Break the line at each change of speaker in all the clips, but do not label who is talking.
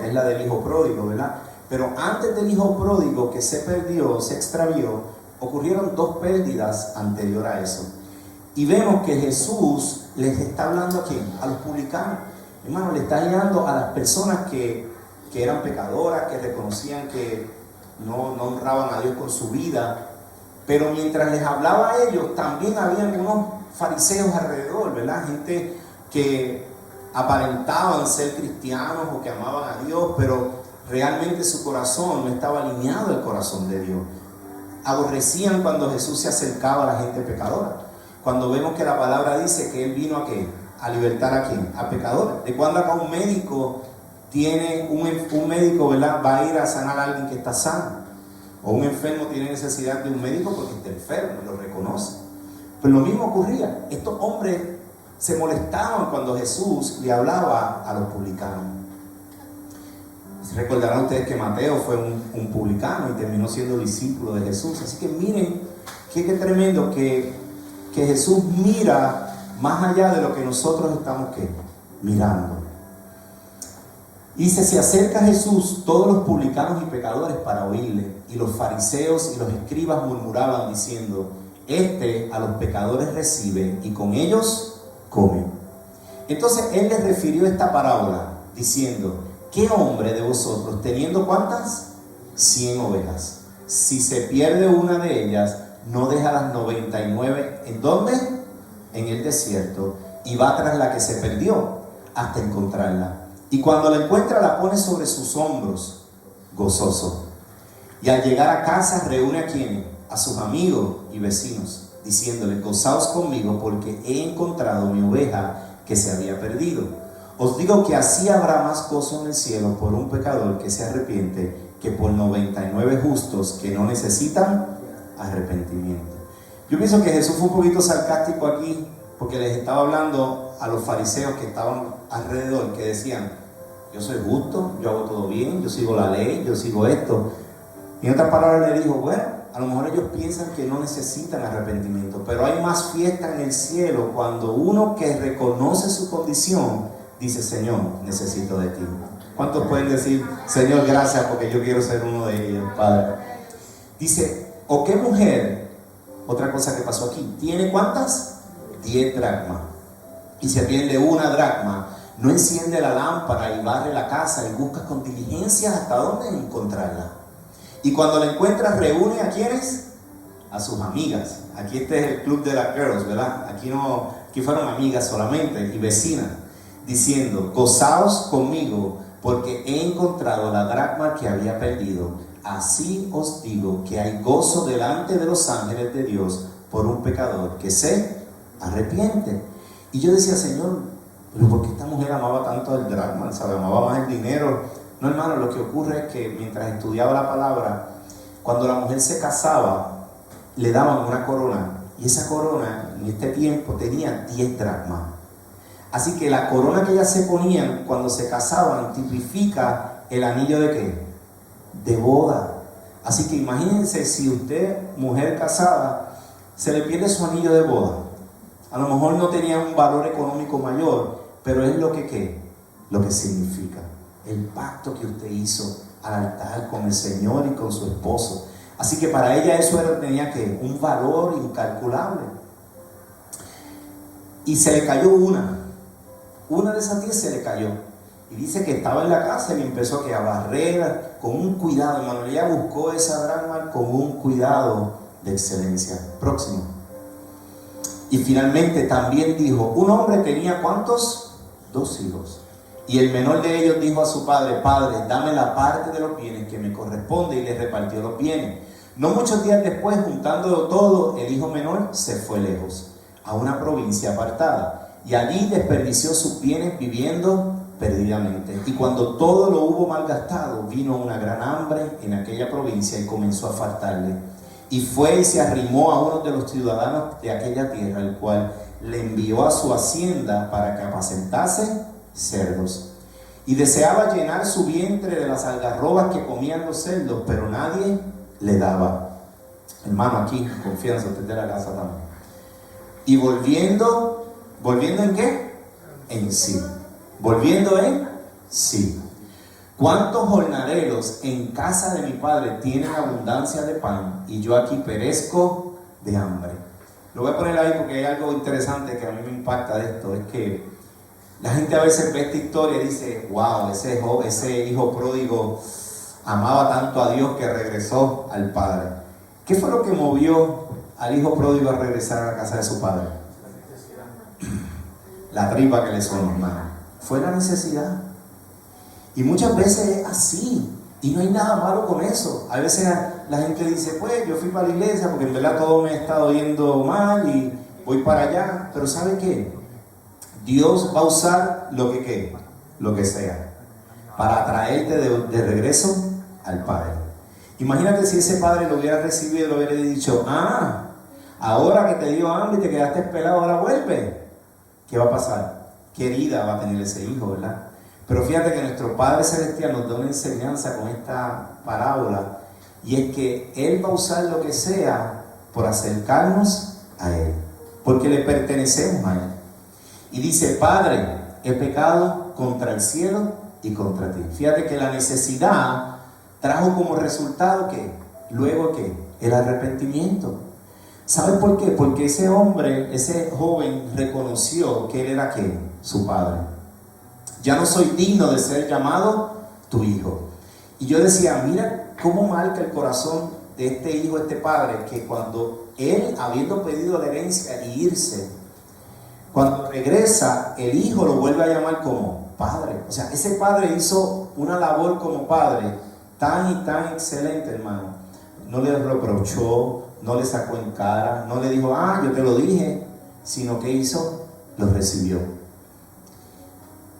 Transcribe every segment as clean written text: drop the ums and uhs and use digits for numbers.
es la del hijo pródigo, ¿verdad? Pero antes del hijo pródigo que se perdió, se extravió, ocurrieron dos pérdidas anterior a eso. Y vemos que Jesús les está hablando a quién, a los publicanos. Hermano, le está hablando a las personas que eran pecadoras, que reconocían que no honraban a Dios con su vida. Pero mientras les hablaba a ellos, también habían unos fariseos alrededor, ¿verdad? Gente que aparentaban ser cristianos o que amaban a Dios, pero realmente su corazón no estaba alineado al corazón de Dios. Aborrecían cuando Jesús se acercaba a la gente pecadora. Cuando vemos que la palabra dice que Él vino ¿a qué? A libertar ¿a quién? A pecadores. De cuando acá un médico tiene, un médico, ¿verdad?, va a ir a sanar a alguien que está sano. O un enfermo tiene necesidad de un médico porque está enfermo, lo reconoce. Pero lo mismo ocurría. Estos hombres se molestaban cuando Jesús le hablaba a los publicanos. Recordarán ustedes que Mateo fue un publicano y terminó siendo discípulo de Jesús. Así que miren qué tremendo que Jesús mira más allá de lo que nosotros estamos mirando. Dice, se acerca a Jesús todos los publicanos y pecadores para oírle, y los fariseos y los escribas murmuraban diciendo, este a los pecadores recibe y con ellos come. Entonces Él les refirió esta parábola diciendo, ¿qué hombre de vosotros, teniendo cuántas? 100 ovejas, si se pierde una de ellas, no deja las 99, ¿en dónde? En el desierto, y va tras la que se perdió hasta encontrarla. Y cuando la encuentra, la pone sobre sus hombros, gozoso. Y al llegar a casa, reúne ¿a quién? A sus amigos y vecinos, diciéndole, gozaos conmigo porque he encontrado mi oveja que se había perdido. Os digo que así habrá más gozo en el cielo por un pecador que se arrepiente que por 99 justos que no necesitan arrepentimiento. Yo pienso que Jesús fue un poquito sarcástico aquí, porque les estaba hablando a los fariseos que estaban alrededor, que decían, yo soy justo, yo hago todo bien, yo sigo la ley, yo sigo esto. Y en otras palabras le dijo, bueno, a lo mejor ellos piensan que no necesitan arrepentimiento, pero hay más fiesta en el cielo cuando uno que reconoce su condición dice, Señor, necesito de ti. ¿Cuántos pueden decir, Señor, gracias porque yo quiero ser uno de ellos, Padre? Dice, ¿o qué mujer? Otra cosa que pasó aquí, ¿tiene cuántas? 10 dracmas. Y se pierde una dracma, no enciende la lámpara y barre la casa y busca con diligencia hasta dónde encontrarla. Y cuando la encuentra, reúne ¿a quiénes? A sus amigas. Aquí este es el club de las girls, ¿verdad? Aquí fueron amigas solamente y vecinas, diciendo, gozaos conmigo porque he encontrado la dracma que había perdido. Así os digo que hay gozo delante de los ángeles de Dios por un pecador que se arrepiente. Y yo decía, Señor, pero ¿por qué esta mujer amaba tanto el dracma? ¿Sabe? Amaba más el dinero. No, hermano, lo que ocurre es que mientras estudiaba la palabra, cuando la mujer se casaba, le daban una corona. Y esa corona, en este tiempo, tenía 10 dracmas. Así que la corona que ellas se ponían cuando se casaban tipifica el anillo ¿de qué? De boda. Así que imagínense si usted, mujer casada, se le pierde su anillo de boda. A lo mejor no tenía un valor económico mayor, pero es lo que significa el pacto que usted hizo al altar con el Señor y con su esposo. Así que para ella eso tenía un valor incalculable. Y se le cayó una de esas 10 se le cayó. Y dice que estaba en la casa y empezó a barrer con un cuidado, hermano. Ella buscó esa dracma con un cuidado de excelencia. Próximo. Y finalmente también dijo, un hombre tenía ¿cuántos? 2 hijos. Y el menor de ellos dijo a su padre, Padre, dame la parte de los bienes que me corresponde, y le repartió los bienes. No muchos días después, juntándolo todo, el hijo menor se fue lejos, a una provincia apartada, y allí desperdició sus bienes viviendo perdidamente. Y cuando todo lo hubo malgastado, vino una gran hambre en aquella provincia y comenzó a faltarle. Y fue y se arrimó a uno de los ciudadanos de aquella tierra, el cual le envió a su hacienda para que apacentase cerdos. Y deseaba llenar su vientre de las algarrobas que comían los cerdos, pero nadie le daba. Hermano, aquí, confianza, usted de la casa también. Y volviendo ¿en qué? En sí. Volviendo en sí. ¿Cuántos jornaleros en casa de mi padre tienen abundancia de pan y yo aquí perezco de hambre? Lo voy a poner ahí porque hay algo interesante que a mí me impacta de esto. Es que la gente a veces ve esta historia y dice, wow, ese hijo pródigo amaba tanto a Dios que regresó al padre. ¿Qué fue lo que movió al hijo pródigo a regresar a la casa de su padre? La tripa que le sonó, hermano. Fue la necesidad. Y muchas veces es así. Y no hay nada malo con eso. A veces la gente dice, pues yo fui para la iglesia porque en verdad todo me ha estado yendo mal y voy para allá. Pero ¿sabe qué? Dios va a usar lo que sea para traerte de regreso al Padre. Imagínate si ese padre lo hubiera recibido y lo hubiera dicho, ahora que te dio hambre y te quedaste pelado, ahora vuelve. ¿Qué va a pasar? ¿Qué herida va a tener ese hijo, verdad? Pero fíjate que nuestro Padre Celestial nos da una enseñanza con esta parábola, y es que Él va a usar lo que sea por acercarnos a Él, porque le pertenecemos a Él. Y dice, Padre, he pecado contra el cielo y contra ti. Fíjate que la necesidad trajo como resultado que luego que el arrepentimiento. ¿Sabes por qué? Porque ese hombre, ese joven reconoció que él era ¿qué? Su padre. Ya no soy digno de ser llamado tu hijo. Y yo decía, mira cómo marca el corazón de este hijo, este padre, que cuando él, habiendo pedido la herencia y irse, cuando regresa, el hijo lo vuelve a llamar como padre. O sea, ese padre hizo una labor como padre tan y tan excelente, hermano. No le reprochó, no le sacó en cara, no le dijo, yo te lo dije, sino que hizo, lo recibió.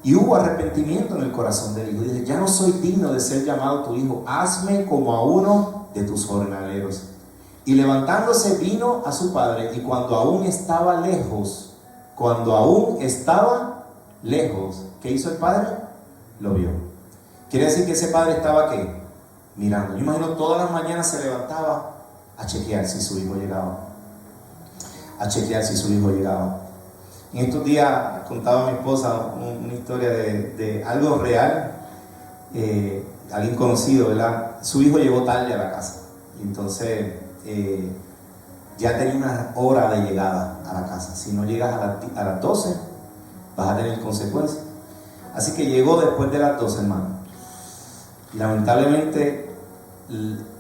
Y hubo arrepentimiento en el corazón del hijo. Dice, ya no soy digno de ser llamado tu hijo, hazme como a uno de tus jornaleros. Y levantándose vino a su padre, y cuando aún estaba lejos, ¿qué hizo el padre? Lo vio. Quiere decir que ese padre estaba ¿qué? Mirando. Yo imagino todas las mañanas se levantaba a chequear si su hijo llegaba. En estos días contaba a mi esposa una historia de algo real, alguien conocido, ¿verdad? Su hijo llegó tarde a la casa, y entonces ya tenía una hora de llegada a la casa. Si no llegas a las 12, vas a tener consecuencias. Así que llegó después de las 12, hermano. Lamentablemente,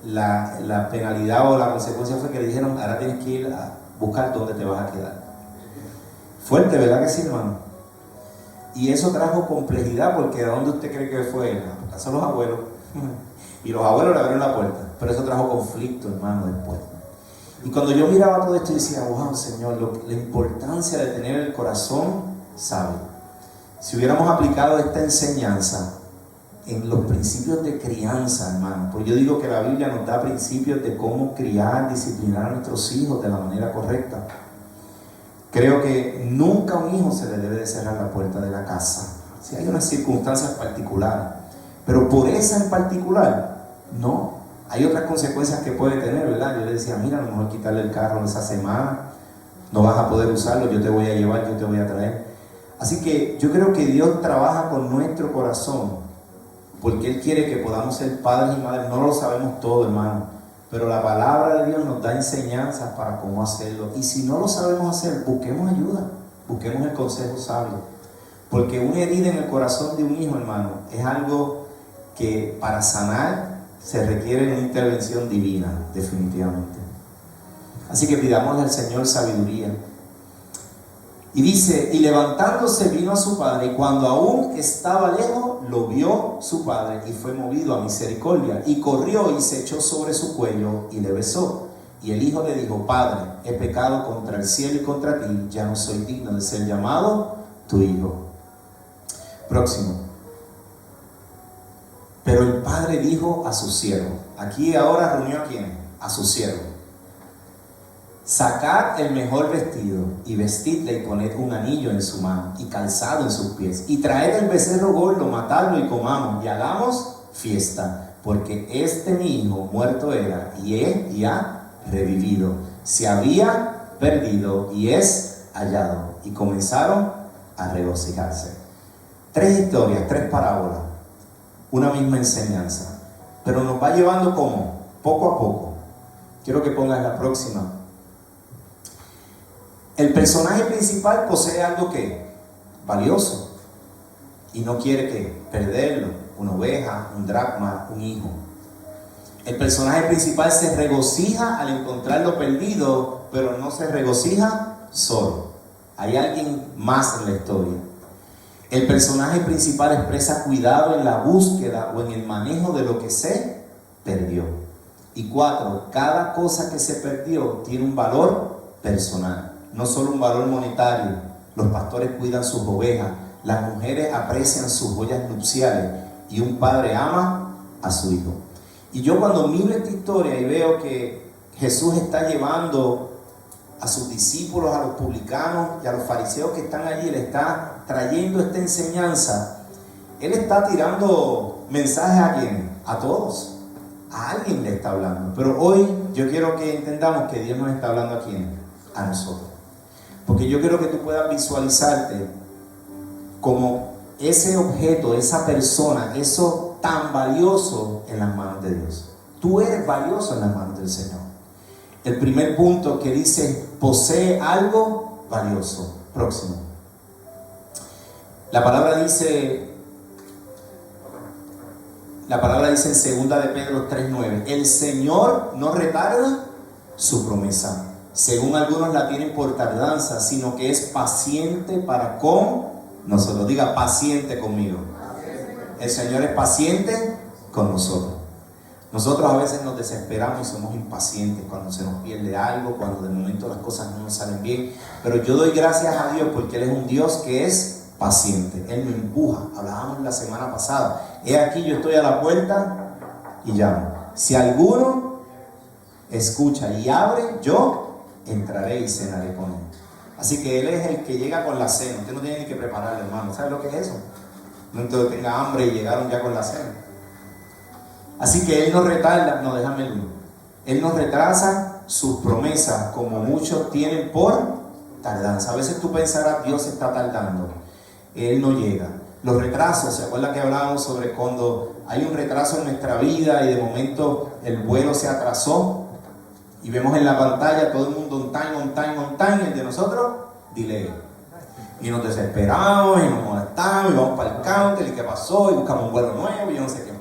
la penalidad o la consecuencia fue que le dijeron, ahora tienes que ir a buscar dónde te vas a quedar. Fuerte, ¿verdad que sí, hermano? Y eso trajo complejidad, porque ¿a dónde usted cree que fue? A la casa de los abuelos. Y los abuelos le abrieron la puerta. Pero eso trajo conflicto, hermano, después. Y cuando yo miraba todo esto, decía, wow, Señor, la importancia de tener el corazón sabio. Si hubiéramos aplicado esta enseñanza en los principios de crianza, hermano, pues yo digo que la Biblia nos da principios de cómo criar, disciplinar a nuestros hijos de la manera correcta. Creo que nunca a un hijo se le debe de cerrar la puerta de la casa. Si hay unas circunstancias particulares, pero por esa en particular, no. Hay otras consecuencias que puede tener, ¿verdad? Yo le decía, mira, a lo mejor quitarle el carro esa semana, no vas a poder usarlo, yo te voy a llevar, yo te voy a traer. Así que yo creo que Dios trabaja con nuestro corazón, porque Él quiere que podamos ser padres y madres. No lo sabemos todo, hermano, pero la palabra de Dios nos da enseñanzas para cómo hacerlo. Y si no lo sabemos hacer, busquemos ayuda, busquemos el consejo sabio. Porque una herida en el corazón de un hijo, hermano, es algo que para sanar se requiere una intervención divina, definitivamente. Así que pidámosle al Señor sabiduría. Y dice, y levantándose vino a su padre, y cuando aún estaba lejos, lo vio su padre, y fue movido a misericordia, y corrió y se echó sobre su cuello, y le besó. Y el hijo le dijo, Padre, he pecado contra el cielo y contra ti, ya no soy digno de ser llamado tu hijo. Próximo. Pero el padre dijo a su siervo, aquí ahora reunió a quién, a su siervo, sacad el mejor vestido y vestidle y poned un anillo en su mano y calzado en sus pies, y traed el becerro gordo, matadlo y comamos y hagamos fiesta, porque mi hijo muerto era y ha revivido, se había perdido y es hallado. Y comenzaron a regocijarse. 3 historias, 3 parábolas. una misma enseñanza, pero nos va llevando como poco a poco. Quiero que pongas la próxima. El personaje principal posee algo que valioso y no quiere que perderlo, una oveja, un dracma, un hijo. El personaje principal se regocija al encontrar lo perdido, pero no se regocija solo. Hay alguien más en la historia. El personaje principal expresa cuidado en la búsqueda o en el manejo de lo que se perdió. Y 4, cada cosa que se perdió tiene un valor personal, no solo un valor monetario. Los pastores cuidan sus ovejas, las mujeres aprecian sus joyas nupciales y un padre ama a su hijo. Y yo cuando miro esta historia y veo que Jesús está llevando a sus discípulos, a los publicanos y a los fariseos que están allí, le está trayendo esta enseñanza, Él está tirando mensajes a ¿quién? A todos. A alguien le está hablando. Pero hoy yo quiero que entendamos que Dios nos está hablando a ¿quién? A nosotros. Porque yo quiero que tú puedas visualizarte como ese objeto, esa persona, eso tan valioso en las manos de Dios. Tú eres valioso en las manos del Señor. El primer punto que dice, posee algo valioso. Próximo. La palabra dice en 2 de Pedro 3:9, el Señor no retarda su promesa, según algunos la tienen por tardanza, sino que es paciente para con nosotros. Diga, paciente conmigo. El Señor es paciente con nosotros. Nosotros a veces nos desesperamos y somos impacientes cuando se nos pierde algo, cuando de momento las cosas no nos salen bien. Pero yo doy gracias a Dios porque Él es un Dios que es paciente. Él me empuja. Hablábamos la semana pasada. He aquí, yo estoy a la puerta y llamo. Si alguno escucha y abre, yo entraré y cenaré con él. Así que Él es el que llega con la cena. Usted no tiene ni que prepararlo, hermano. ¿Sabe lo que es eso? No entonces tenga hambre y llegaron ya con la cena. Así que Él no retarda, no, déjame el uno. Él no retrasa sus promesas como muchos tienen por tardanza. A veces tú pensarás, Dios está tardando. Él no llega. Los retrasos, ¿se acuerdan que hablábamos sobre cuando hay un retraso en nuestra vida y de momento el vuelo se atrasó? Y vemos en la pantalla todo el mundo on time, el de nosotros, delay. Y nos desesperamos y nos molestamos y vamos para el counter y qué pasó y buscamos un vuelo nuevo y yo no sé qué.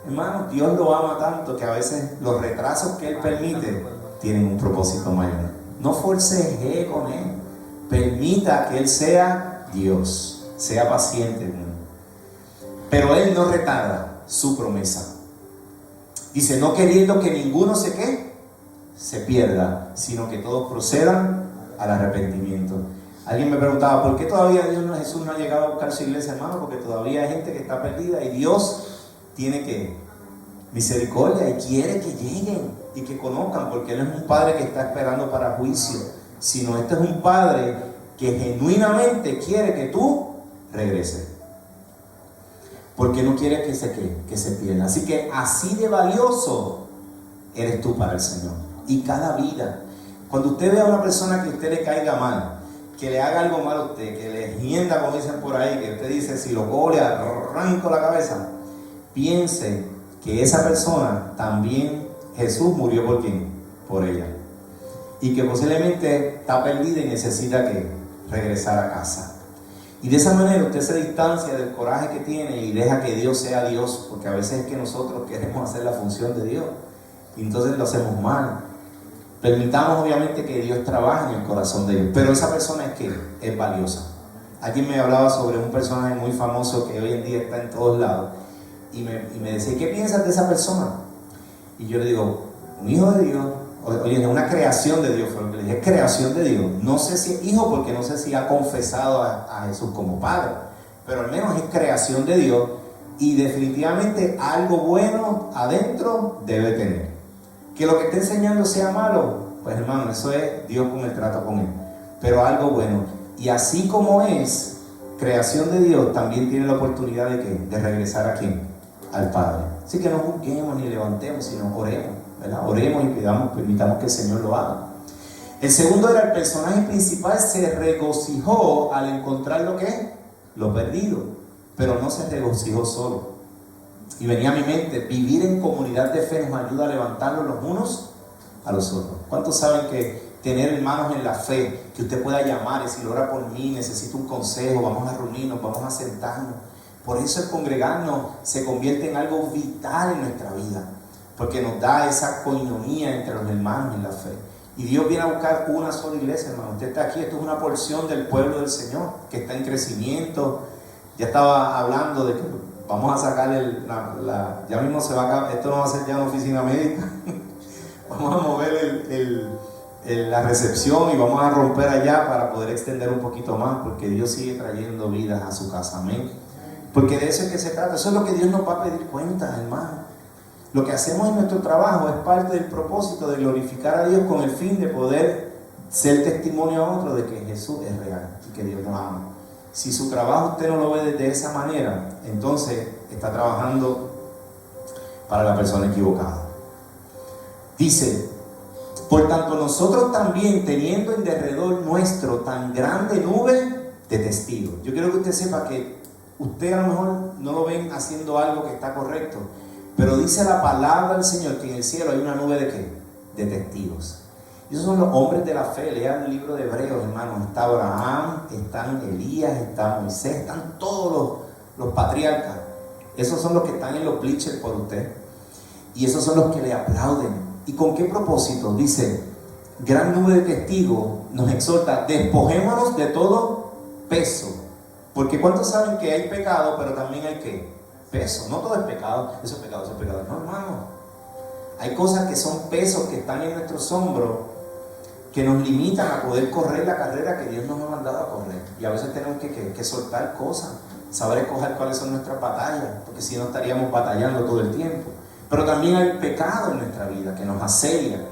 Hermano, Dios lo ama tanto que a veces los retrasos que Él permite tienen un propósito mayor. No forceje con Él. Permita que Él sea Dios. Sea paciente con Él. Pero Él no retarda su promesa. Dice, no queriendo que ninguno se pierda, sino que todos procedan al arrepentimiento. Alguien me preguntaba, ¿por qué todavía Jesús no ha llegado a buscar su iglesia, hermano? Porque todavía hay gente que está perdida y Dios tiene que misericordia y quiere que lleguen y que conozcan, porque Él no es un padre que está esperando para juicio, sino este es un padre que genuinamente quiere que tú regreses, porque no quiere que se pierda. Así que así de valioso eres tú para el Señor. Y cada vida, cuando usted ve a una persona que a usted le caiga mal, que le haga algo mal a usted, que le hienda, como dicen por ahí, que usted dice, si lo cojo le arranco la cabeza, piense que esa persona también Jesús murió por quién, por ella, y que posiblemente está perdida y necesita que regresar a casa. Y de esa manera usted se distancia del coraje que tiene y deja que Dios sea Dios, porque a veces es que nosotros queremos hacer la función de Dios y entonces lo hacemos mal. Permitamos obviamente que Dios trabaje en el corazón de ellos, pero esa persona es valiosa. Alguien me hablaba sobre un personaje muy famoso que hoy en día está en todos lados y me decía, ¿qué piensas de esa persona? Y yo le digo, un hijo de Dios, oye, una creación de Dios, pero le dije, es creación de Dios. No sé si es hijo porque no sé si ha confesado a Jesús como padre, pero al menos es creación de Dios y definitivamente algo bueno adentro debe tener. Que lo que esté enseñando sea malo, pues hermano, eso es Dios con el trato con él, pero algo bueno. Y así como es creación de Dios, también tiene la oportunidad de regresar a ¿quién? Al Padre. Así que no juzguemos ni levantemos, sino oremos, ¿verdad? Oremos y permitamos que el Señor lo haga. El segundo era el personaje principal se regocijó al encontrar lo perdido, pero no se regocijó solo. Y venía a mi mente, vivir en comunidad de fe nos ayuda a levantarnos los unos a los otros. ¿Cuántos saben que tener hermanos en la fe, que usted pueda llamar y decir, ora por mí, necesito un consejo, vamos a reunirnos, vamos a sentarnos? Por eso el congregarnos se convierte en algo vital en nuestra vida, porque nos da esa coinonía entre los hermanos en la fe. Y Dios viene a buscar una sola iglesia, hermano. Usted está aquí, esto es una porción del pueblo del Señor, que está en crecimiento. Ya estaba hablando de que vamos a sacarle ya mismo se va a acabar, esto no va a ser ya una oficina médica. Vamos a mover la recepción y vamos a romper allá para poder extender un poquito más, porque Dios sigue trayendo vidas a su casa, amén. Porque de eso es que se trata, eso es lo que Dios nos va a pedir cuentas, hermano. Lo que hacemos en nuestro trabajo es parte del propósito de glorificar a Dios con el fin de poder ser testimonio a otro de que Jesús es real y que Dios nos ama. Si su trabajo usted no lo ve de esa manera, entonces está trabajando para la persona equivocada. Dice, por tanto nosotros también, teniendo en derredor nuestro tan grande nube de testigos. Yo quiero que usted sepa que usted a lo mejor no lo ven haciendo algo que está correcto, pero dice la palabra del Señor que en el cielo hay una nube de ¿qué? De testigos. Y esos son los hombres de la fe. Lean el libro de Hebreos, hermanos. Está Abraham, están Elías, está Moisés, están todos los patriarcas. Esos son los que están en los bleachers por usted. Y esos son los que le aplauden. ¿Y con qué propósito? Dice, gran nube de testigos nos exhorta, despojémonos de todo peso. Porque ¿cuántos saben que hay pecado, pero también hay ¿qué? Peso? No todo es pecado, eso es pecado, eso es pecado. No, hermano. Hay cosas que son pesos que están en nuestros hombros que nos limitan a poder correr la carrera que Dios nos ha mandado a correr. Y a veces tenemos que soltar cosas, saber escoger cuáles son nuestras batallas, porque si no estaríamos batallando todo el tiempo. Pero también hay pecado en nuestra vida que nos asedia.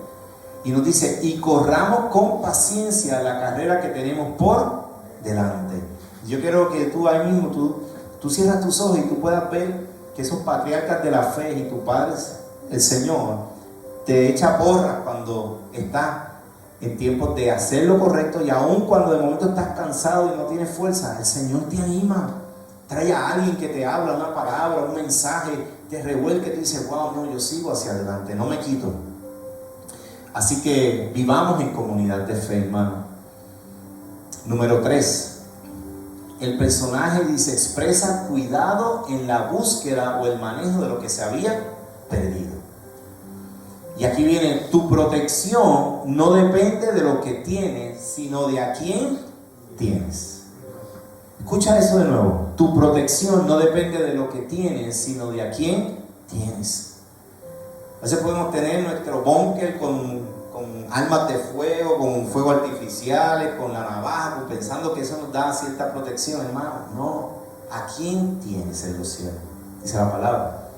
Y nos dice, y corramos con paciencia la carrera que tenemos por delante. Yo quiero que tú ahí mismo, tú cierras tus ojos y tú puedas ver que esos patriarcas de la fe y tu Padre, el Señor, te echa porras cuando estás en tiempos de hacer lo correcto, y aun cuando de momento estás cansado y no tienes fuerza, el Señor te anima. Trae a alguien que te habla una palabra, un mensaje, te revuelque y te dice, wow, no, yo sigo hacia adelante, no me quito. Así que vivamos en comunidad de fe, hermano. Número 3. El personaje dice, expresa cuidado en la búsqueda o el manejo de lo que se había perdido. Y aquí viene, tu protección no depende de lo que tienes, sino de a quién tienes. Escucha eso de nuevo. Tu protección no depende de lo que tienes, sino de a quién tienes. A veces podemos tener nuestro búnker con armas de fuego, con fuegos artificiales, con la navaja, pensando que eso nos da cierta protección, hermano. No, ¿a quién tienes en los cielos? Dice la palabra.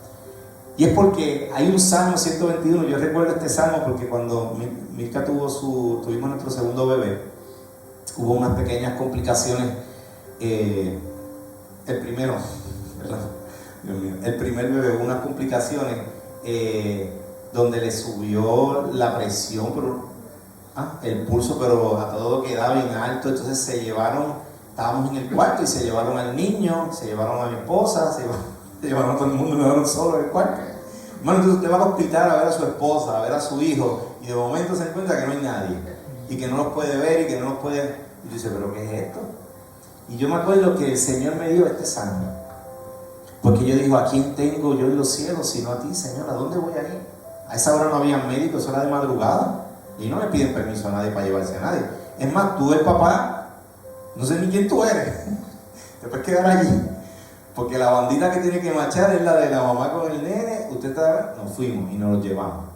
Y es porque hay un Salmo 121, yo recuerdo este Salmo porque cuando Milka tuvimos nuestro segundo bebé, hubo unas pequeñas complicaciones. El primer bebé hubo unas complicaciones donde le subió la presión, el pulso, pero a todo quedaba bien alto. Entonces estábamos en el cuarto y se llevaron al niño, se llevaron a mi esposa, se llevaron a todo el mundo, me dejaron solo en el cuarto. Bueno, entonces usted va al hospital a ver a su esposa, a ver a su hijo, y de momento se encuentra que no hay nadie, y que no los puede ver, y que no los puede... Y dice, ¿pero qué es esto? Y yo me acuerdo que el Señor me dio este salmo, porque yo digo, ¿a quién tengo yo en los cielos sino a ti, Señor? ¿A dónde voy a ir? A esa hora no había médicos, eso era de madrugada, y no le piden permiso a nadie para llevarse a nadie. Es más, tú el papá, no sé ni quién tú eres, te puedes quedar allí, porque la bandita que tiene que marchar es la de la mamá con el nene. Usted está, nos fuimos y nos lo llevamos.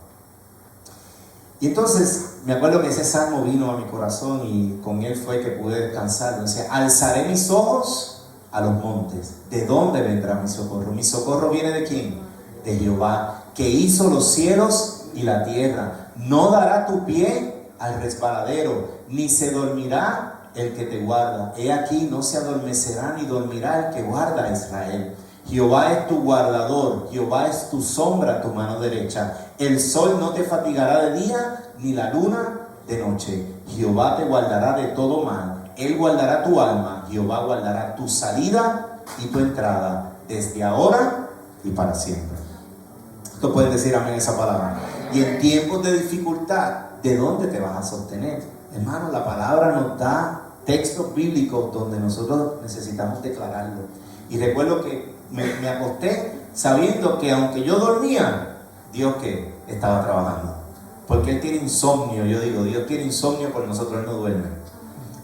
Y entonces me acuerdo que ese salmo vino a mi corazón y con él fue que pude descansar. Dice, alzaré mis ojos a los montes. ¿De dónde vendrá mi socorro? Mi socorro viene ¿de quién? De Jehová, que hizo los cielos y la tierra. No dará tu pie al resbaladero, ni se dormirá el que te guarda. He aquí, no se adormecerá ni dormirá el que guarda a Israel. Jehová es tu guardador, Jehová es tu sombra a tu mano derecha. El sol no te fatigará de día, ni la luna de noche. Jehová te guardará de todo mal. Él guardará tu alma. Jehová guardará tu salida y tu entrada, desde ahora y para siempre. Esto pueden decir amén esa palabra. Y en tiempos de dificultad, ¿de dónde te vas a sostener? Hermano, la palabra nos da textos bíblicos donde nosotros necesitamos declararlo. Y recuerdo que me acosté sabiendo que aunque yo dormía, Dios que estaba trabajando. Porque Él tiene insomnio. Yo digo, Dios tiene insomnio, por nosotros Él no duerme.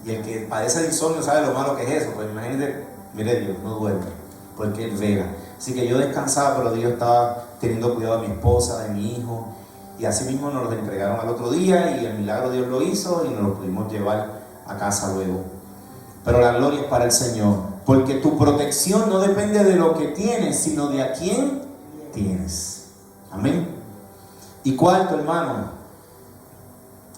Y el que padece de insomnio sabe lo malo que es eso. Pues imagínate, mire, Dios no duerme, porque Él vela. Así que yo descansaba, pero Dios estaba teniendo cuidado de mi esposa, de mi hijo. Y así mismo nos los entregaron al otro día, y el milagro Dios lo hizo, y nos lo pudimos llevar a casa luego. Pero la gloria es para el Señor, porque tu protección no depende de lo que tienes, sino de a quién tienes. Amén. Y cuarto, hermano,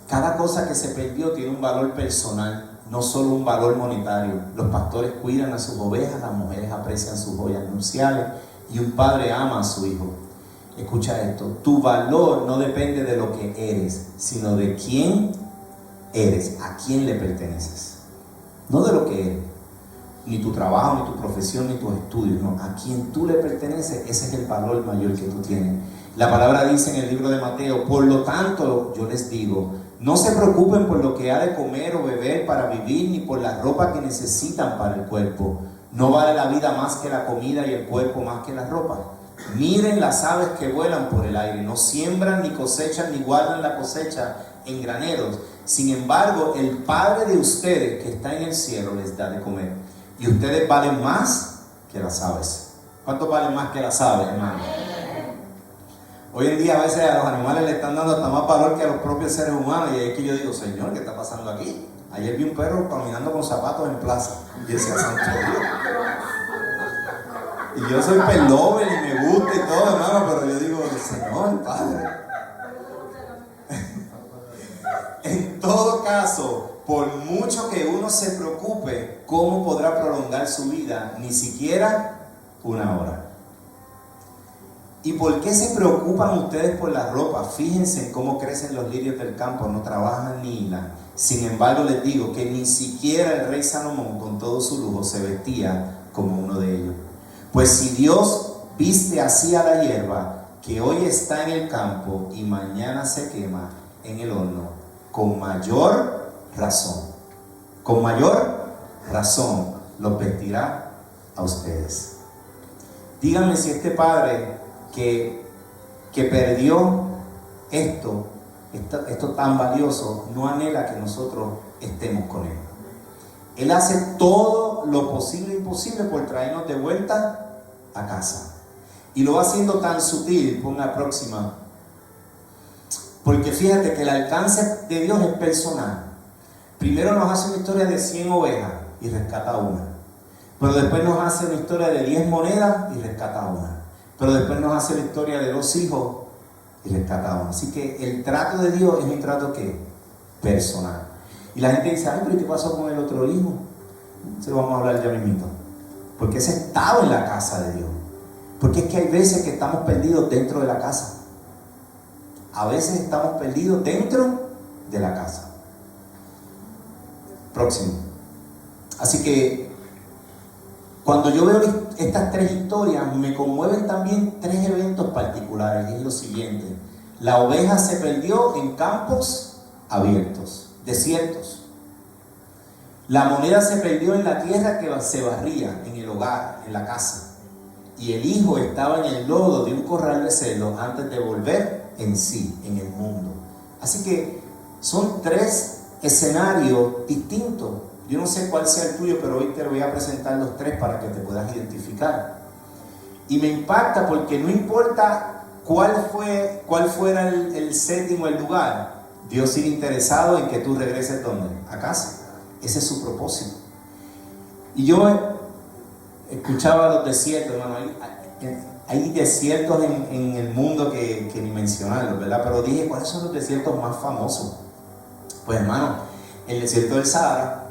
cada cosa que se perdió tiene un valor personal, no solo un valor monetario. Los pastores cuidan a sus ovejas, las mujeres aprecian sus joyas nupciales y un padre ama a su hijo. Escucha esto, tu valor no depende de lo que eres, sino de quién eres, a quién le perteneces. No de lo que eres, ni tu trabajo, ni tu profesión, ni tus estudios, no, a quien tú le perteneces, ese es el valor mayor que tú tienes. La palabra dice en el libro de Mateo, por lo tanto yo les digo, no se preocupen por lo que ha de comer o beber para vivir, ni por la ropa que necesitan para el cuerpo. ¿No vale la vida más que la comida y el cuerpo más que la ropa? Miren las aves que vuelan por el aire, no siembran, ni cosechan, ni guardan la cosecha en graneros. Sin embargo, el Padre de ustedes que está en el cielo les da de comer. Y ustedes valen más que las aves. ¿Cuánto valen más que las aves, hermano? Hoy en día a veces a los animales le están dando hasta más valor que a los propios seres humanos. Y ahí es que yo digo, Señor, ¿qué está pasando aquí? Ayer vi un perro caminando con zapatos en plaza. Y decía, santo Dios. Y yo soy pet lover y me gusta y todo, hermano, pero yo digo, Señor, Padre. En todo caso, por mucho que uno se preocupe, ¿cómo podrá prolongar su vida? Ni siquiera una hora. ¿Y por qué se preocupan ustedes por la ropa? Fíjense en cómo crecen los lirios del campo, no trabajan ni hilan. Sin embargo, les digo que ni siquiera el rey Salomón, con todo su lujo, se vestía como uno de ellos. Pues si Dios viste así a la hierba, que hoy está en el campo y mañana se quema en el horno, con mayor razón los vestirá a ustedes. Díganme si este padre que perdió esto tan valioso, no anhela que nosotros estemos con Él. Él hace todo lo posible e imposible por traernos de vuelta a casa. Y lo va haciendo tan sutil, ponga próxima. Porque fíjate que el alcance de Dios es personal. Primero nos hace una historia de 100 ovejas y rescata una. Pero después nos hace una historia de 10 monedas y rescata una. Pero después nos hace la historia de 2 hijos y rescata una. Así que el trato de Dios es un trato que personal. Y la gente dice, ay, pero ¿qué pasó con el otro hijo? Se lo vamos a hablar ya mismito. Porque ese estaba en la casa de Dios. Porque es que hay veces que estamos perdidos dentro de la casa. A veces estamos perdidos dentro de la casa. Próximo. Así que cuando yo veo estas 3 historias, me conmueven también 3 eventos particulares. Y es lo siguiente. La oveja se perdió en campos abiertos, desiertos. La moneda se perdió en la tierra que se barría, en el hogar, en la casa. Y el hijo estaba en el lodo de un corral de cerdos antes de volver en sí, en el mundo. Así que son 3 escenarios distintos. Yo no sé cuál sea el tuyo, pero hoy te voy a presentar los 3 para que te puedas identificar. Y me impacta porque no importa cuál fuera el setting o el lugar, Dios sigue interesado en que tú regreses ¿dónde? A casa. Ese es su propósito. Y yo escuchaba los desiertos, hermano. Hay desiertos en el mundo que ni mencionarlos, ¿verdad? Pero dije, ¿cuáles son los desiertos más famosos? Pues hermano, el desierto del Sahara,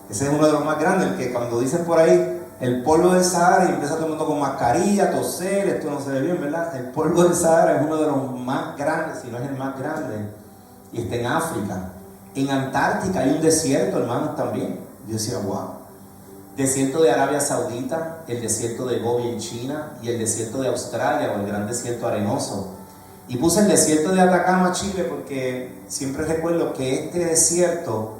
ese es uno de los más grandes, el que cuando dicen por ahí, el polvo del Sahara, y empieza todo el mundo con mascarilla, toser, esto no se ve bien, ¿verdad? El polvo del Sahara es uno de los más grandes, si no es el más grande, y está en África. En Antártica hay un desierto, hermanos, también. Yo decía, wow. desierto de Arabia Saudita, el desierto de Gobi en China y el desierto de Australia o el gran desierto arenoso. Y puse el desierto de Atacama, Chile, porque siempre recuerdo que este desierto,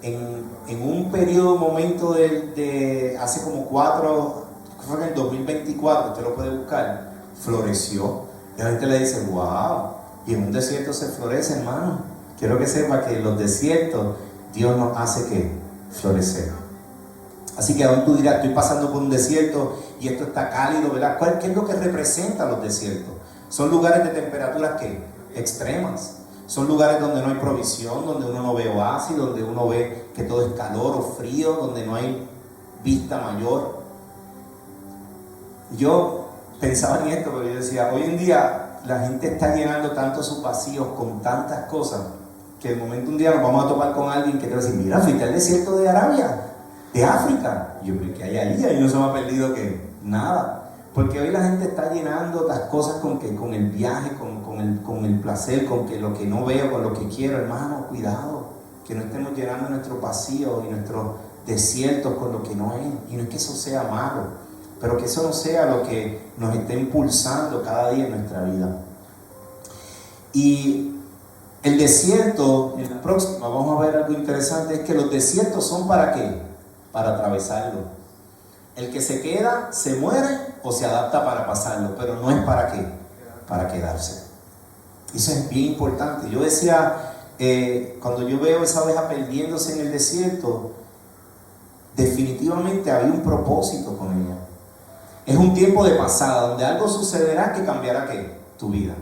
en un periodo, momento de hace como 4, fue en el 2024, usted lo puede buscar, floreció. Y la gente le dice, wow, y en un desierto se florece, hermano. Quiero que sepa que en los desiertos Dios nos hace que florecer. Así que aún tú dirás, estoy pasando por un desierto y esto está cálido, ¿verdad? ¿Qué es lo que representa los desiertos? Son lugares de temperaturas que extremas. Son lugares donde no hay provisión, donde uno no ve oasis, donde uno ve que todo es calor o frío, donde no hay vista mayor. Yo pensaba en esto, porque yo decía, hoy en día la gente está llenando tanto sus vacíos con tantas cosas, que de momento un día nos vamos a topar con alguien que te va a decir, mira, fuiste al desierto de Arabia, de África. Y yo, ¿qué hay ahí? Ahí no se me ha perdido que nada. Porque hoy la gente está llenando las cosas con el viaje, con el placer, con que lo que no veo, con lo que quiero. Hermano, cuidado, que no estemos llenando nuestros vacíos y nuestros desiertos con lo que no es. Y no es que eso sea malo, pero que eso no sea lo que nos esté impulsando cada día en nuestra vida. Y el desierto, en la próxima vamos a ver algo interesante, es que los desiertos son ¿para qué? Para atravesarlo. El que se queda, se muere o se adapta para pasarlo, pero no es para qué, para quedarse. Eso es bien importante. Yo decía, cuando yo veo esa oveja perdiéndose en el desierto, definitivamente había un propósito con ella. Es un tiempo de pasada, donde algo sucederá que cambiará ¿qué? Tu vida.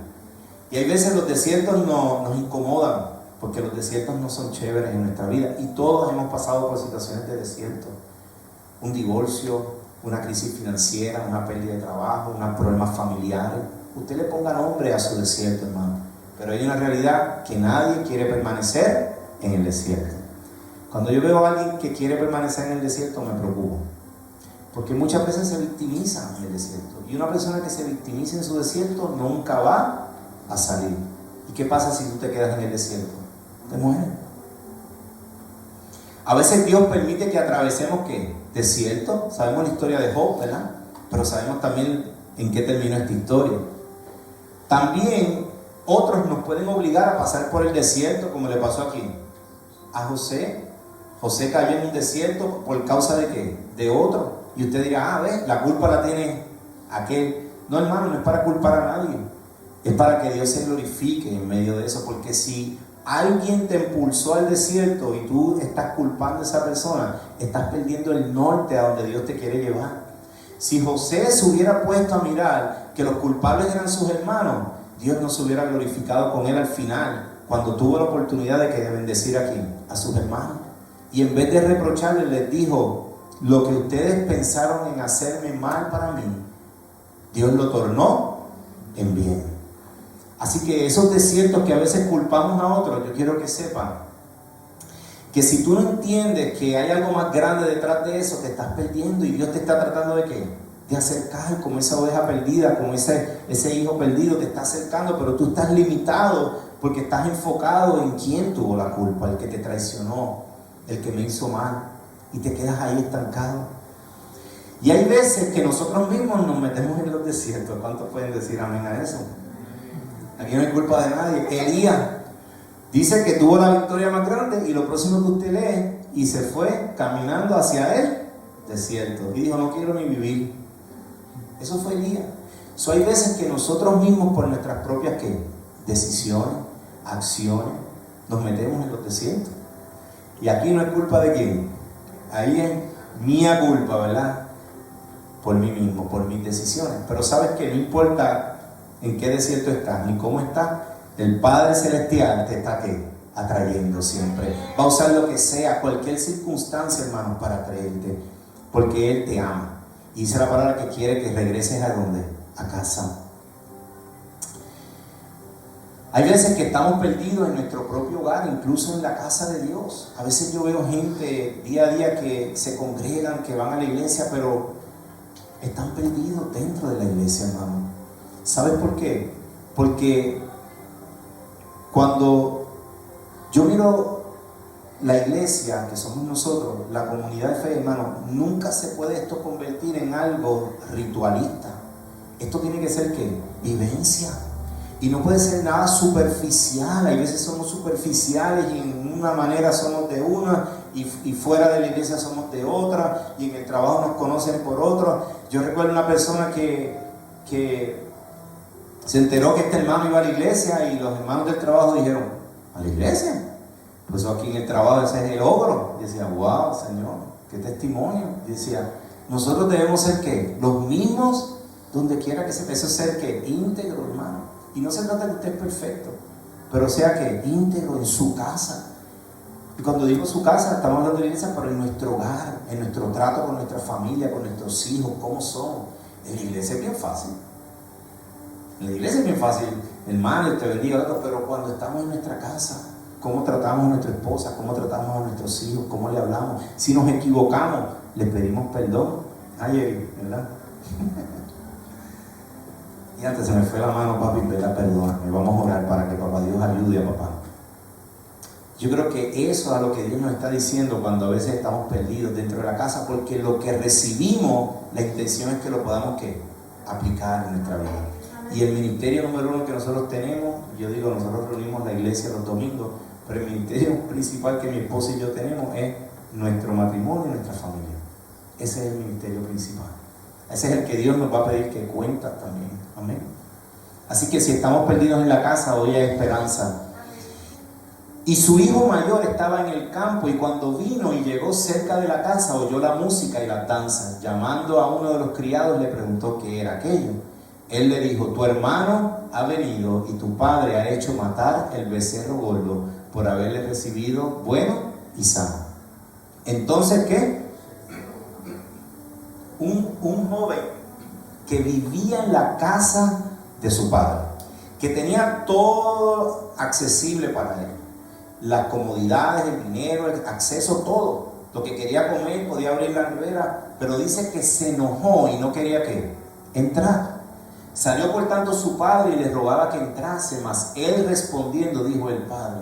Y hay veces los desiertos nos incomodan, porque los desiertos no son chéveres en nuestra vida, y todos hemos pasado por situaciones de desierto. Un divorcio, una crisis financiera, una pérdida de trabajo, unos problemas familiares. Usted le ponga nombre a su desierto, hermano. Pero hay una realidad que nadie quiere permanecer en el desierto. Cuando yo veo a alguien que quiere permanecer en el desierto, me preocupo. Porque muchas veces se victimiza en el desierto. Y una persona que se victimiza en su desierto nunca va a salir. ¿Y qué pasa si tú te quedas en el desierto? Te mueres. A veces Dios permite que atravesemos ¿qué? Desierto. Sabemos la historia de Job, ¿verdad? Pero sabemos también en qué terminó esta historia. También otros nos pueden obligar a pasar por el desierto, como le pasó aquí a José. José cayó en un desierto por causa de ¿qué? De otro. Y usted dirá, ¿ves? La culpa la tiene aquel. No, hermano, no es para culpar a nadie. Es para que Dios se glorifique en medio de eso. Porque si alguien te impulsó al desierto y tú estás culpando a esa persona, estás perdiendo el norte a donde Dios te quiere llevar. Si José se hubiera puesto a mirar que los culpables eran sus hermanos, Dios no se hubiera glorificado con él al final, cuando tuvo la oportunidad de bendecir a sus hermanos. Y en vez de reprocharles, les dijo, lo que ustedes pensaron en hacerme mal para mí, Dios lo tornó en bien. Así que esos desiertos que a veces culpamos a otros, yo quiero que sepan que si tú no entiendes que hay algo más grande detrás de eso, te estás perdiendo y Dios te está tratando de ¿qué? De acercar, como esa oveja perdida, como ese hijo perdido, te está acercando, pero tú estás limitado porque estás enfocado en quién tuvo la culpa, el que te traicionó, el que me hizo mal, y te quedas ahí estancado. Y hay veces que nosotros mismos nos metemos en los desiertos. ¿Cuántos pueden decir amén a eso? Aquí no hay culpa de nadie. Elías dice que tuvo la victoria más grande y lo próximo que usted lee, y se fue caminando hacia el desierto y dijo, no quiero ni vivir. Eso fue Elías. Hay veces que nosotros mismos, por nuestras propias ¿qué? Decisiones, acciones, nos metemos en los desiertos. Y aquí no es culpa de quién, ahí es mía culpa, ¿verdad? Por mí mismo, por mis decisiones. Pero sabes que no importa en qué desierto estás, ni cómo estás, el Padre Celestial te está ¿qué? Atrayendo siempre. Va a usar lo que sea, cualquier circunstancia, hermanos, para atraerte, porque Él te ama. Y dice la palabra que quiere que regreses ¿a dónde? A casa. Hay veces que estamos perdidos en nuestro propio hogar, incluso en la casa de Dios. A veces yo veo gente día a día que se congregan, que van a la iglesia, pero están perdidos dentro de la iglesia, hermano. ¿Sabes por qué? Porque cuando yo miro, yo he visto gente, día a día que se congregan, que van a la iglesia, pero están perdidos dentro de la iglesia, hermano. ¿Sabes por qué? Porque cuando yo miro, yo he visto gente, día a día que se congregan, que van a la iglesia, pero están perdidos dentro de la iglesia, hermano. Yo miro la iglesia, que somos nosotros, la comunidad de fe, hermano, nunca se puede esto convertir en algo ritualista. Esto tiene que ser, ¿qué? Vivencia. Y no puede ser nada superficial. Hay veces somos superficiales y en una manera somos de una y fuera de la iglesia somos de otra, y en el trabajo nos conocen por otra. Yo recuerdo una persona que se enteró que este hermano iba a la iglesia y los hermanos del trabajo dijeron: ¿a la iglesia? Pues aquí en el trabajo ese es el ogro. Y decía: wow, Señor, qué testimonio. Y decía: nosotros debemos ser, ¿qué? Los mismos donde quiera que se. Eso es ser, ¿qué? Íntegro, hermano. Y no se trata de que usted es perfecto, pero sea, ¿qué? Íntegro en su casa. Y cuando digo su casa, estamos hablando de la iglesia, pero en nuestro hogar, en nuestro trato con nuestra familia, con nuestros hijos, ¿cómo somos? En la iglesia es bien fácil. En la iglesia es bien fácil, hermano, te bendiga, pero cuando estamos en nuestra casa, ¿cómo tratamos a nuestra esposa? ¿Cómo tratamos a nuestros hijos? ¿Cómo le hablamos? Si nos equivocamos, le pedimos perdón. Ay, ¿verdad? Y antes se me fue la mano, papi, perdóname. Vamos a orar para que papá Dios ayude a papá. Yo creo que eso es a lo que Dios nos está diciendo cuando a veces estamos perdidos dentro de la casa, porque lo que recibimos, la intención es que lo podamos, ¿qué? Aplicar en nuestra vida. Y el ministerio número uno que nosotros tenemos, yo digo, nosotros reunimos la iglesia los domingos, pero el ministerio principal que mi esposa y yo tenemos es nuestro matrimonio y nuestra familia. Ese es el ministerio principal. Ese es el que Dios nos va a pedir que cuenta también. Amén. Así que si estamos perdidos en la casa, hoy hay esperanza. Y su hijo mayor estaba en el campo, y cuando vino y llegó cerca de la casa, oyó la música y las danzas. Llamando a uno de los criados, le preguntó qué era aquello. Él le dijo: tu hermano ha venido y tu padre ha hecho matar el becerro gordo por haberle recibido bueno y sano. Entonces, ¿qué? Un joven que vivía en la casa de su padre, que tenía todo accesible para él, las comodidades, el dinero, el acceso, todo. Lo que quería comer, podía abrir la nevera, pero dice que se enojó y no quería, ¿qué? Entrar. Salió por tanto su padre y le rogaba que entrase, mas él respondiendo dijo el padre: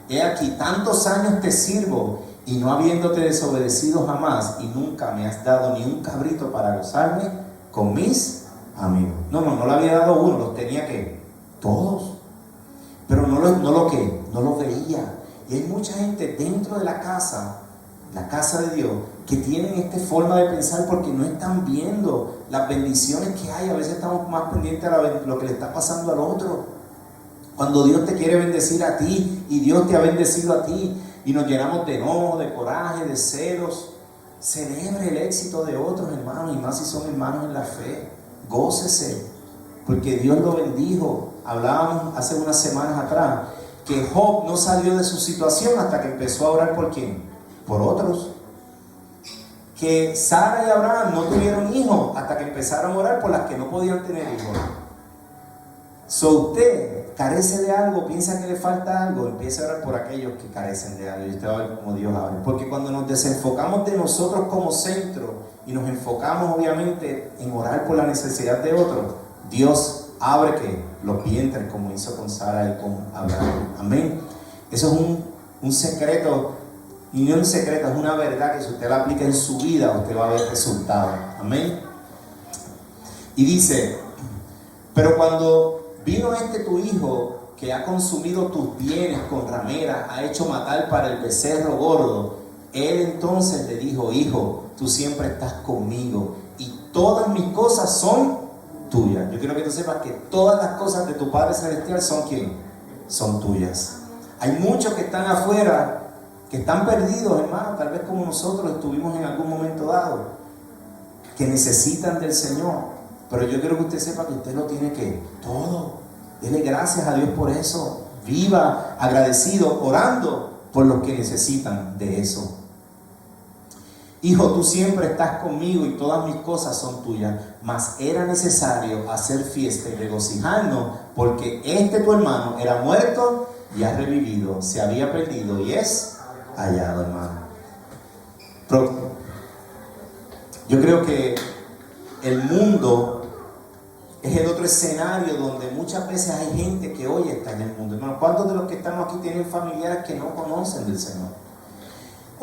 he aquí, tantos años te sirvo, y no habiéndote desobedecido jamás, y nunca me has dado ni un cabrito para gozarme con mis amigos. No le había dado uno, los tenía, ¿qué? Todos. Pero no lo veía. Y hay mucha gente dentro de la casa de Dios, que tienen esta forma de pensar porque no están viendo las bendiciones que hay. A veces estamos más pendientes a lo que le está pasando al otro. Cuando Dios te quiere bendecir a ti, y Dios te ha bendecido a ti, y nos llenamos de enojo, de coraje, de celos. Celebre el éxito de otros, hermanos, y más si son hermanos en la fe. Gócese, porque Dios lo bendijo. Hablábamos hace unas semanas atrás que Job no salió de su situación hasta que empezó a orar ¿por quién? Por otros. Que Sara y Abraham no tuvieron hijos hasta que empezaron a orar por las que no podían tener hijos. Usted carece de algo, piensa que le falta algo, empiece a orar por aquellos que carecen de algo, y usted va a ver cómo Dios abre. Porque cuando nos desenfocamos de nosotros como centro y nos enfocamos obviamente en orar por la necesidad de otros, Dios abre que los vientres, como hizo con Sara y con Abraham. Amén. Eso es un secreto, y no un secreto, es una verdad que si usted la aplica en su vida, usted va a ver resultados. Amén. Y dice: pero cuando vino tu hijo, que ha consumido tus bienes con ramera, ha hecho matar para el becerro gordo, él entonces le dijo: hijo, tú siempre estás conmigo, y todas mis cosas son tuyas. Yo quiero que tú sepas que todas las cosas de tu Padre Celestial son ¿quién? Son tuyas. Hay muchos que están afuera, que están perdidos, hermano, tal vez como nosotros estuvimos en algún momento dado, que necesitan del Señor. Pero yo quiero que usted sepa que usted lo tiene que todo. Dele gracias a Dios por eso. Viva agradecido, orando por los que necesitan de eso. Hijo, tú siempre estás conmigo y todas mis cosas son tuyas. Mas era necesario hacer fiesta y regocijarnos, porque tu hermano era muerto y ha revivido, se había perdido y es hallado, hermano. Pero yo creo que el mundo es el otro escenario donde muchas veces hay gente que hoy está en el mundo. Hermano, ¿cuántos de los que estamos aquí tienen familiares que no conocen del Señor?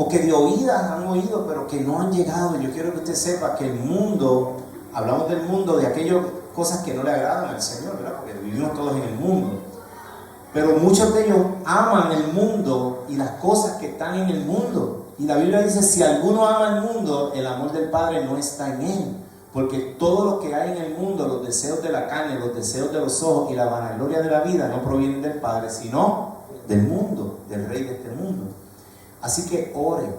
o que de oídas han oído, pero que no han llegado. Yo quiero que usted sepa que el mundo, hablamos del mundo, de aquellas cosas que no le agradan al Señor, ¿verdad? Porque vivimos todos en el mundo. Pero muchos de ellos aman el mundo y las cosas que están en el mundo. Y la Biblia dice, si alguno ama el mundo, el amor del Padre no está en él. Porque todo lo que hay en el mundo, los deseos de la carne, los deseos de los ojos y la vanagloria de la vida, no provienen del Padre, sino del mundo, del rey de este mundo. Así que ore,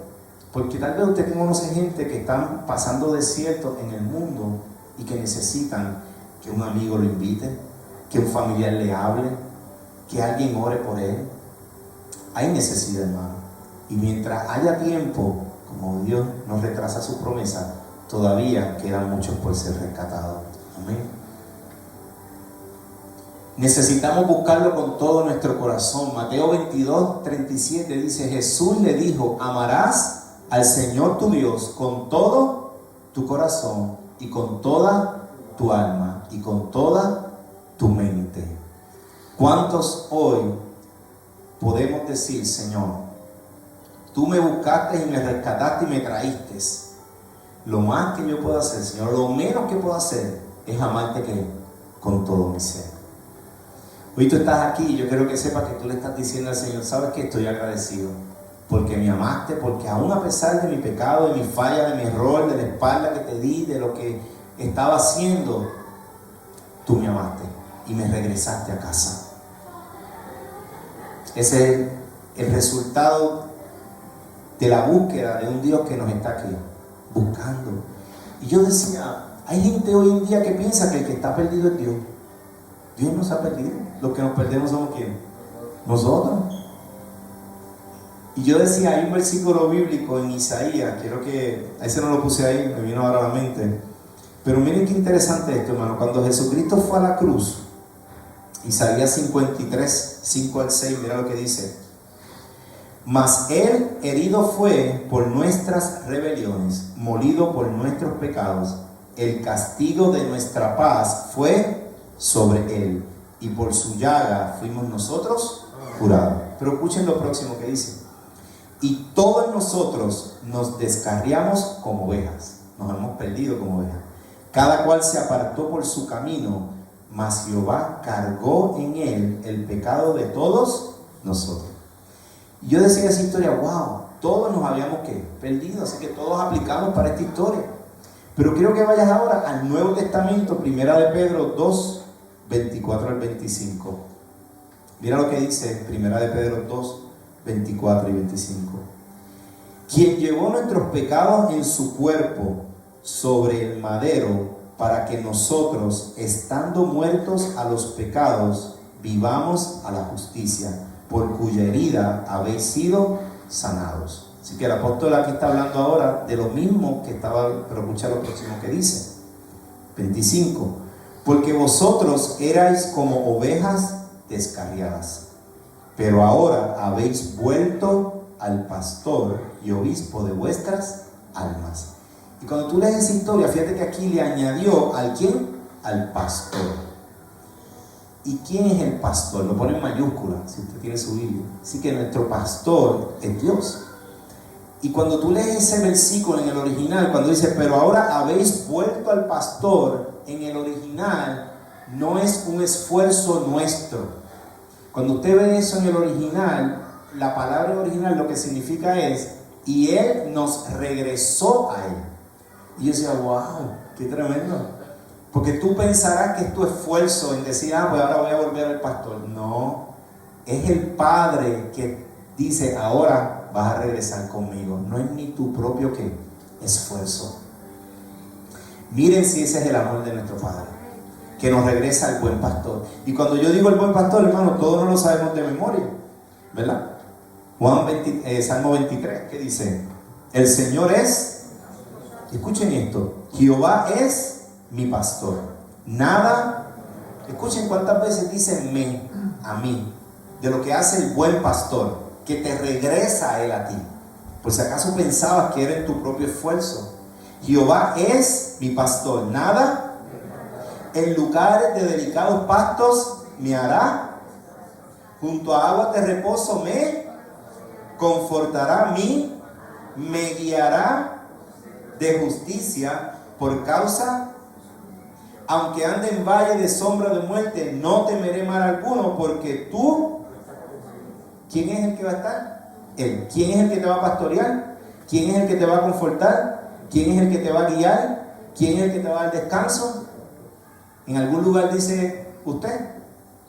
porque tal vez usted conoce gente que están pasando desiertos en el mundo y que necesitan que un amigo lo invite, que un familiar le hable, que alguien ore por él. Hay necesidad, hermano. Y mientras haya tiempo, como Dios nos retrasa su promesa, todavía quedan muchos por ser rescatados. Amén. Necesitamos buscarlo con todo nuestro corazón. Mateo 22:37 dice, Jesús le dijo, amarás al Señor tu Dios con todo tu corazón y con toda tu alma y con toda tu mente. ¿Cuántos hoy podemos decir, Señor, tú me buscaste y me rescataste y me traíste? Lo más que yo puedo hacer, Señor, lo menos que puedo hacer es amarte que con todo mi ser. Hoy tú estás aquí y yo quiero que sepas que tú le estás diciendo al Señor, sabes que estoy agradecido porque me amaste, porque aún a pesar de mi pecado, de mi falla, de mi error, de la espalda que te di, de lo que estaba haciendo, tú me amaste y me regresaste a casa. Ese es el resultado de la búsqueda de un Dios que nos está aquí buscando. Y yo decía, hay gente hoy en día que piensa que el que está perdido es Dios. Dios no se ha perdido. Los que nos perdemos somos ¿quién? Nosotros. Y yo decía, hay un versículo bíblico en Isaías, quiero que, a ese no lo puse ahí, me vino ahora a la mente, pero miren qué interesante esto, hermano. Cuando Jesucristo fue a la cruz, Isaías 53, 5 al 6, mira lo que dice: mas él herido fue por nuestras rebeliones, molido por nuestros pecados, el castigo de nuestra paz fue sobre él, y por su llaga fuimos nosotros curados. Pero escuchen lo próximo que dice: y todos nosotros nos descarriamos como ovejas, nos hemos perdido como ovejas, cada cual se apartó por su camino, mas Jehová cargó en él el pecado de todos nosotros. Y yo decía esa historia, wow, todos nos habíamos perdido, así que todos aplicamos para esta historia. Pero quiero que vayas ahora al Nuevo Testamento, Primera de Pedro 2, 24 al 25. Mira lo que dice Primera de Pedro 2, 24 y 25. Quien llevó nuestros pecados en su cuerpo sobre el madero, para que nosotros, estando muertos a los pecados, vivamos a la justicia, por cuya herida habéis sido sanados. Así que el apóstol aquí está hablando ahora de lo mismo que estaba, pero escucha lo próximo que dice. 25. Porque vosotros erais como ovejas descarriadas, pero ahora habéis vuelto al pastor y obispo de vuestras almas. Y cuando tú lees esa historia, fíjate que aquí le añadió ¿al quién? Al pastor. ¿Y quién es el pastor? Lo pone en mayúscula, si usted tiene su Biblia. Así que nuestro pastor es Dios. Y cuando tú lees ese versículo en el original, cuando dice, pero ahora habéis vuelto al pastor, en el original no es un esfuerzo nuestro. Cuando usted ve eso en el original, la palabra original lo que significa es, y él nos regresó a él. Y yo decía, wow, qué tremendo. Porque tú pensarás que es tu esfuerzo en decir, pues ahora voy a volver al pastor. No, es el Padre que dice, ahora vas a regresar conmigo. No es ni tu propio ¿qué? Esfuerzo. Miren si ese es el amor de nuestro Padre, que nos regresa al buen pastor. Y cuando yo digo el buen pastor, hermano, todos no lo sabemos de memoria, ¿verdad? Salmo 23, ¿qué dice? El Señor es, escuchen esto, Jehová es mi pastor, nada, escuchen cuántas veces dice me, a mí, de lo que hace el buen pastor, que te regresa a él a ti. Por si acaso pensabas que era en tu propio esfuerzo. Jehová es mi pastor, nada, en lugares de delicados pastos me hará, junto a aguas de reposo me confortará mi me guiará de justicia por causa, aunque ande en valle de sombra de muerte, no temeré mal alguno, porque tú, ¿quién es el que va a estar? Él. ¿Quién es el que te va a pastorear? ¿Quién es el que te va a confortar? ¿Quién es el que te va a guiar? ¿Quién es el que te va a dar descanso? En algún lugar dice usted,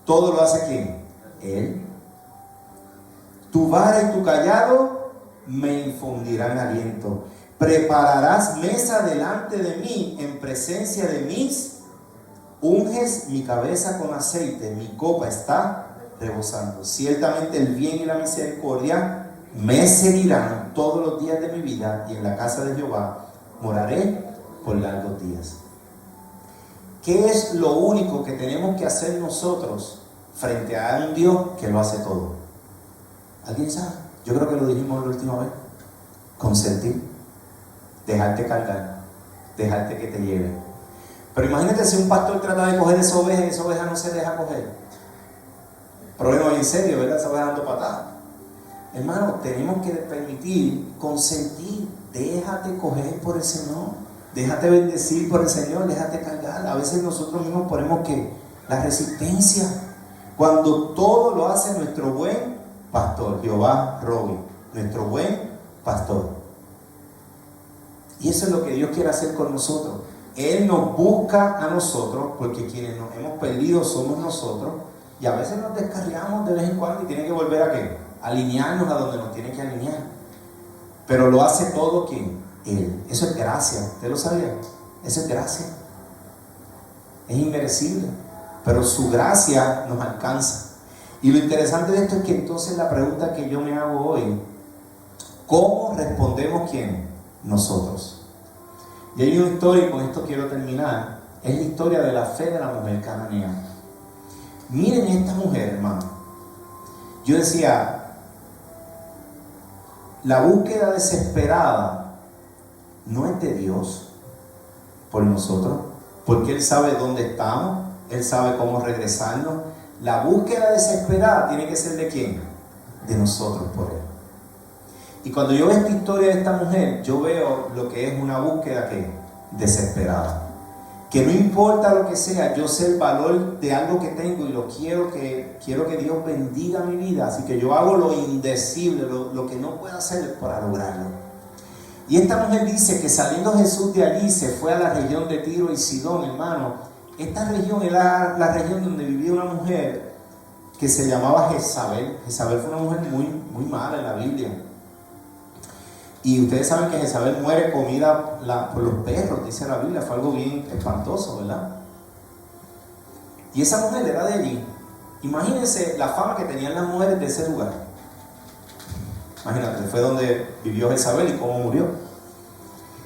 todo lo hace ¿quién? Él. Tu vara y tu callado me infundirán aliento. Prepararás mesa delante de mí en presencia de mis, unges mi cabeza con aceite, mi copa está rebosando. Ciertamente el bien y la misericordia me seguirán todos los días de mi vida, y en la casa de Jehová moraré por largos días. ¿Qué es lo único que tenemos que hacer nosotros frente a un Dios que lo hace todo? ¿Alguien sabe? Yo creo que lo dijimos la última vez. Consentir, dejarte cargar, dejarte que te lleve. Pero imagínate si un pastor trata de coger esa oveja no se deja coger. Problema bien serio, ¿verdad? Esa oveja dando patadas. Hermano, tenemos que permitir, consentir, déjate coger por el Señor, déjate bendecir por el Señor, déjate cargar. A veces nosotros mismos ponemos que la resistencia, cuando todo lo hace nuestro buen pastor, Jehová Robi, nuestro buen pastor. Y eso es lo que Dios quiere hacer con nosotros. Él nos busca a nosotros, porque quienes nos hemos perdido somos nosotros, y a veces nos descarriamos de vez en cuando y tiene que volver a ¿qué? Alinearnos a donde nos tiene que alinear. Pero lo hace todo ¿quién? Él. Eso es gracia. ¿Usted lo sabía? Eso es gracia. Es inmerecible, pero su gracia nos alcanza. Y lo interesante de esto es que entonces la pregunta que yo me hago hoy, ¿cómo respondemos quién? Nosotros. Y hay una historia, y con esto quiero terminar, es la historia de la fe de la mujer cananea. Miren esta mujer, hermano. Yo decía, la búsqueda desesperada no es de Dios por nosotros, porque Él sabe dónde estamos, Él sabe cómo regresarnos. La búsqueda desesperada tiene que ser ¿de quién? De nosotros por Él. Y cuando yo veo esta historia de esta mujer, yo veo lo que es una búsqueda que desesperada. Que no importa lo que sea, yo sé el valor de algo que tengo y quiero que Dios bendiga mi vida. Así que yo hago lo indecible, lo que no puedo hacer para lograrlo. Y esta mujer dice que saliendo Jesús de allí se fue a la región de Tiro y Sidón, hermano. Esta región era la región donde vivía una mujer que se llamaba Jezabel. Jezabel fue una mujer muy mala en la Biblia. Y ustedes saben que Jezabel muere comida por los perros, dice la Biblia. Fue algo bien espantoso, ¿verdad? Y esa mujer era de allí. Imagínense la fama que tenían las mujeres de ese lugar. Imagínate, fue donde vivió Jezabel y cómo murió.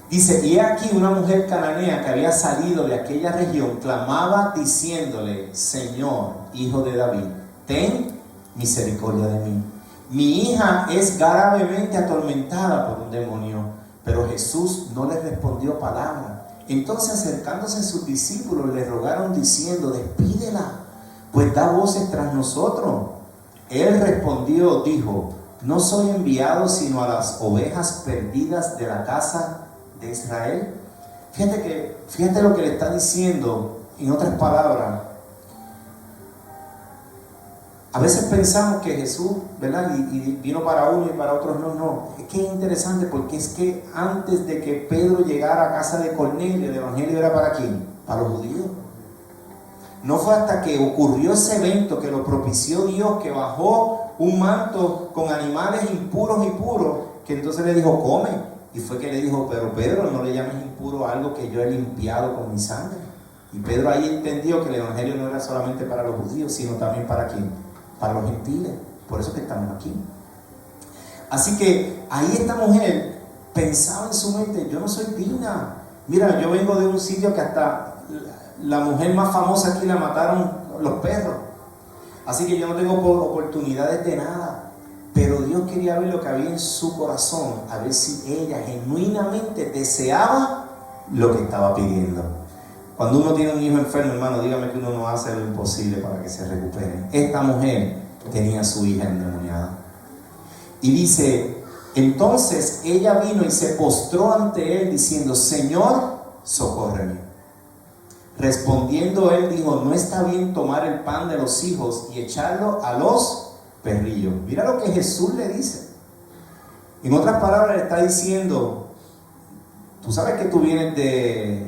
Dice, y aquí una mujer cananea que había salido de aquella región clamaba diciéndole, Señor, hijo de David, ten misericordia de mí. Mi hija es gravemente atormentada por un demonio. Pero Jesús no le respondió palabra. Entonces, acercándose a sus discípulos, le rogaron diciendo, despídela, pues da voces tras nosotros. Él respondió, dijo, no soy enviado sino a las ovejas perdidas de la casa de Israel. Fíjate lo que le está diciendo. En otras palabras, a veces pensamos que Jesús, ¿verdad? Y vino para uno y para otros no. Es que es interesante porque es que antes de que Pedro llegara a casa de Cornelio, el evangelio era ¿para quién? Para los judíos. No fue hasta que ocurrió ese evento que lo propició Dios, que bajó un manto con animales impuros y puros, que entonces le dijo, come. Y fue que le dijo, pero Pedro, no le llames impuro a algo que yo he limpiado con mi sangre. Y Pedro ahí entendió que el evangelio no era solamente para los judíos, sino también para ¿quién? Para los gentiles. Por eso que estamos aquí. Así que ahí esta mujer pensaba en su mente, yo no soy digna. Mira, yo vengo de un sitio que hasta la mujer más famosa aquí la mataron los perros. Así que yo no tengo oportunidades de nada. Pero Dios quería ver lo que había en su corazón, a ver si ella genuinamente deseaba lo que estaba pidiendo. Cuando uno tiene un hijo enfermo, hermano, dígame que uno no hace lo imposible para que se recupere. Esta mujer tenía a su hija endemoniada. Y dice, Entonces ella vino y se postró ante él diciendo: Señor, socórreme. Respondiendo él dijo: no está bien tomar el pan de los hijos y echarlo a los perrillos. Mira lo que Jesús le dice. En otras palabras le está diciendo: tú sabes que tú vienes de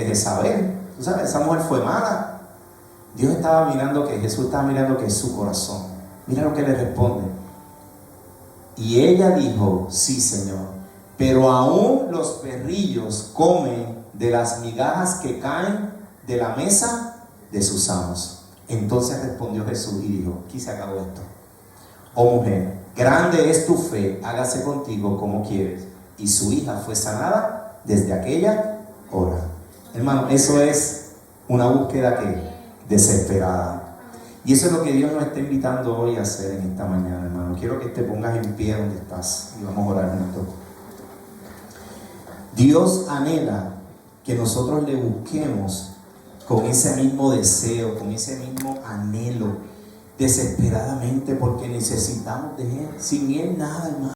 Jezabel, tú sabes, esa mujer fue mala. Jesús estaba mirando que es su corazón. Mira lo que le responde. Y ella dijo: sí, Señor, pero aún los perrillos comen de las migajas que caen de la mesa de sus amos. Entonces respondió Jesús y dijo: aquí se acabó esto. Oh mujer, grande es tu fe, hágase contigo como quieres. Y su hija fue sanada desde aquella hora. Hermano, eso es una búsqueda desesperada. Y eso es lo que Dios nos está invitando hoy a hacer en esta mañana, hermano. Quiero que te pongas en pie donde estás y vamos a orar juntos. Dios anhela que nosotros le busquemos con ese mismo deseo, con ese mismo anhelo, desesperadamente, porque necesitamos de Él. Sin Él nada, hermano.